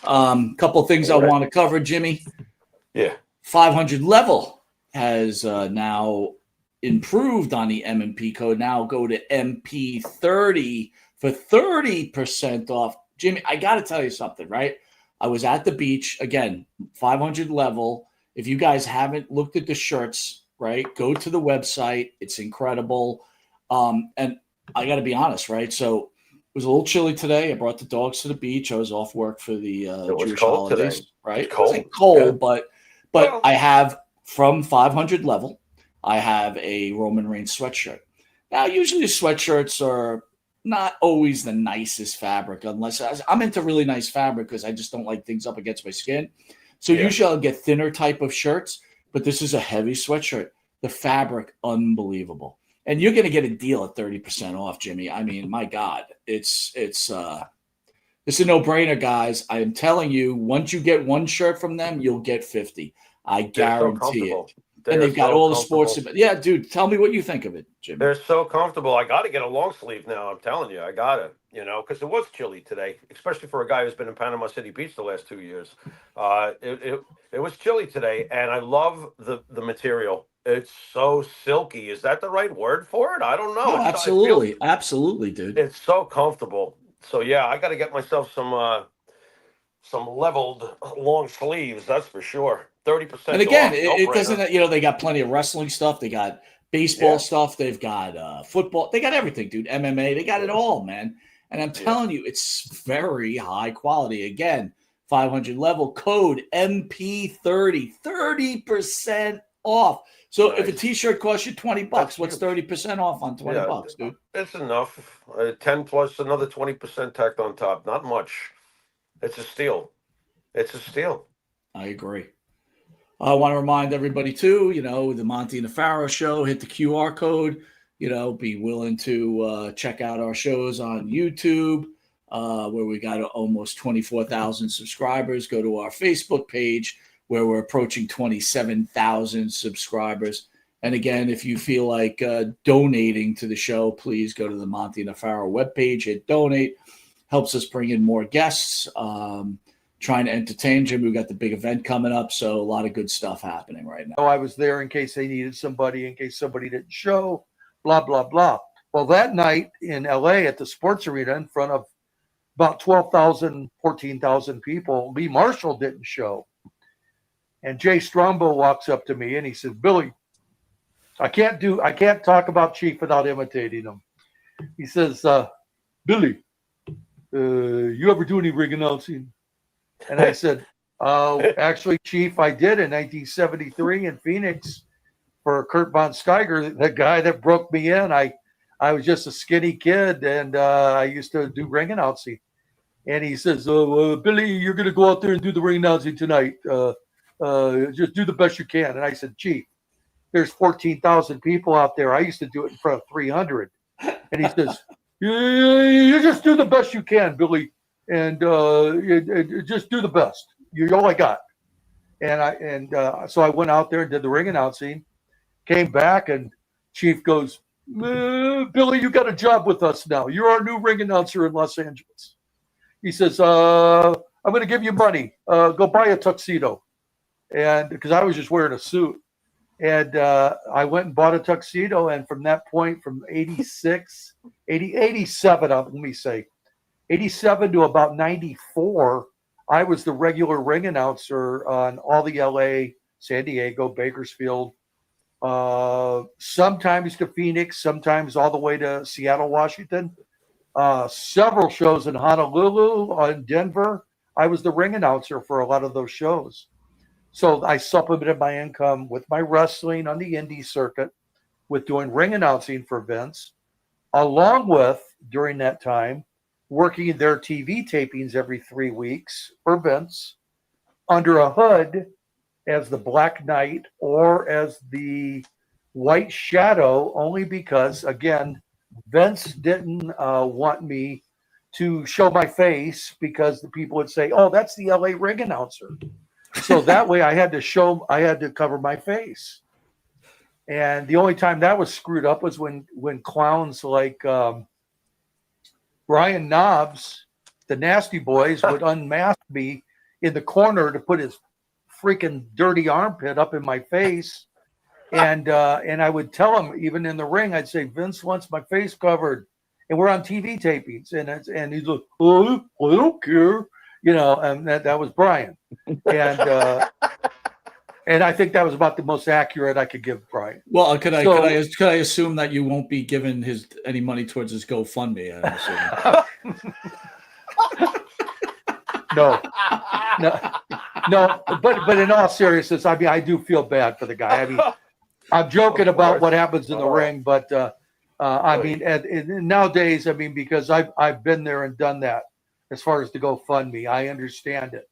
Couple things I want to cover, Jimmy. Yeah. 500 level has now improved on the M&P code. Now go to MP30 for 30% off. Jimmy, I got to tell you something, right? I was at the beach, again, 500 level. If you guys haven't looked at the shirts, right, go to the website. It's incredible. And I got to be honest, right? So it was a little chilly today. I brought the dogs to the beach. I was off work for the Jewish holidays, today. right? It wasn't cold, yeah. but I have from 500 level, I have a Roman Reigns sweatshirt. Now, usually sweatshirts are not always the nicest fabric, unless I'm into really nice fabric because I just don't like things up against my skin. So usually I'll get thinner type of shirts, but this is a heavy sweatshirt. The fabric, unbelievable. And you're going to get a deal at 30% off, Jimmy. I mean, my God, it's a no-brainer, guys. I am telling you, once you get one shirt from them, you'll get 50. I guarantee it. And they've got all the sports. Yeah, dude, tell me what you think of it, Jimmy. They're so comfortable. I got to get a long sleeve now. I'm telling you, I got to, because it was chilly today, especially for a guy who's been in Panama City Beach the last 2 years. It was chilly today, and I love the material. It's so silky. Is that the right word for it? I don't know. No, absolutely. Absolutely, dude. It's so comfortable. So, yeah, I got to get myself some leveled long sleeves. That's for sure. 30%. And again, it doesn't, they got plenty of wrestling stuff. They got baseball stuff. They've got football. They got everything, dude. MMA. They got it all, man. And I'm telling you, it's very high quality. Again, 500 level code MP30, 30% off. So if a T-shirt costs you $20, what's 30% off on $20, dude? It's enough. 10 plus another 20% tacked on top. Not much. It's a steal. It's a steal. I agree. I want to remind everybody too, the Monte The Pharaoh show, hit the QR code, be willing to check out our shows on YouTube, where we got almost 24,000 subscribers. Go to our Facebook page where we're approaching 27,000 subscribers. And again, if you feel like donating to the show, please go to the Monte The Pharaoh webpage, hit donate. Helps us bring in more guests. Trying to entertain Jim. We've got the big event coming up, so a lot of good stuff happening right now. I was there in case they needed somebody, in case somebody didn't show, blah, blah, blah. Well, that night in LA at the sports arena in front of about 12,000, 14,000 people, Lee Marshall didn't show. And Jay Strombo walks up to me and he says, Billy, I can't talk about Chief without imitating him. He says, Billy, you ever do any ring announcing? And I said, actually, Chief, I did in 1973 in Phoenix for Kurt Von Steiger, the guy that broke me in. I was just a skinny kid, and I used to do ring announcing. And he says, Billy, you're going to go out there and do the ring announcing tonight. Just do the best you can. And I said, Chief, there's 14,000 people out there. I used to do it in front of 300. And he says, you just do the best you can, Billy. And just do the best. You're all I got. And so I went out there and did the ring announcing, came back, and Chief goes, Billy, you got a job with us now. You're our new ring announcer in Los Angeles. He says, I'm going to give you money. Go buy a tuxedo. And because I was just wearing a suit. And I went and bought a tuxedo. And from that point, from 87, let me say, 87 to about 94, I was the regular ring announcer on all the LA, San Diego, Bakersfield, sometimes to Phoenix, sometimes all the way to Seattle, Washington, several shows in Honolulu, in Denver. I was the ring announcer for a lot of those shows. So I supplemented my income with my wrestling on the indie circuit, with doing ring announcing for Vince, along with, during that time, working their TV tapings every 3 weeks for Vince under a hood as the Black Knight or as the White Shadow, only because, again, Vince didn't want me to show my face because the people would say, oh, that's the LA ring announcer. So that way I had to cover my face. And the only time that was screwed up was when clowns like Brian Knobs, the Nasty Boys, would unmask me in the corner to put his freaking dirty armpit up in my face. And I would tell him, even in the ring, I'd say, Vince wants my face covered. And we're on TV tapings. And he's like, oh, I don't care. And that was Brian. And I think that was about the most accurate I could give Brian. Well, could I assume that you won't be giving any money towards his GoFundMe? I'm assuming. No. But in all seriousness, I mean, I do feel bad for the guy. I mean, I'm joking about what happens in the ring, but I mean, and nowadays, I mean, because I've been there and done that. As far as the GoFundMe, I understand it.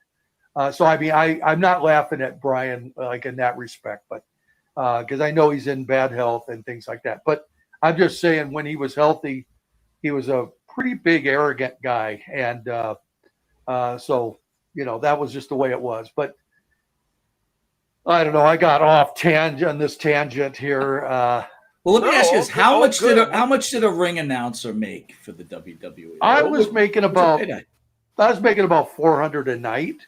So I mean, I'm not laughing at Brian like in that respect, but because I know he's in bad health and things like that. But I'm just saying, when he was healthy, he was a pretty big, arrogant guy, and so that was just the way it was. But I don't know. I got off on this tangent here. Well, let me ask you this: how much did a ring announcer make for the WWE? I was making about $400 a night.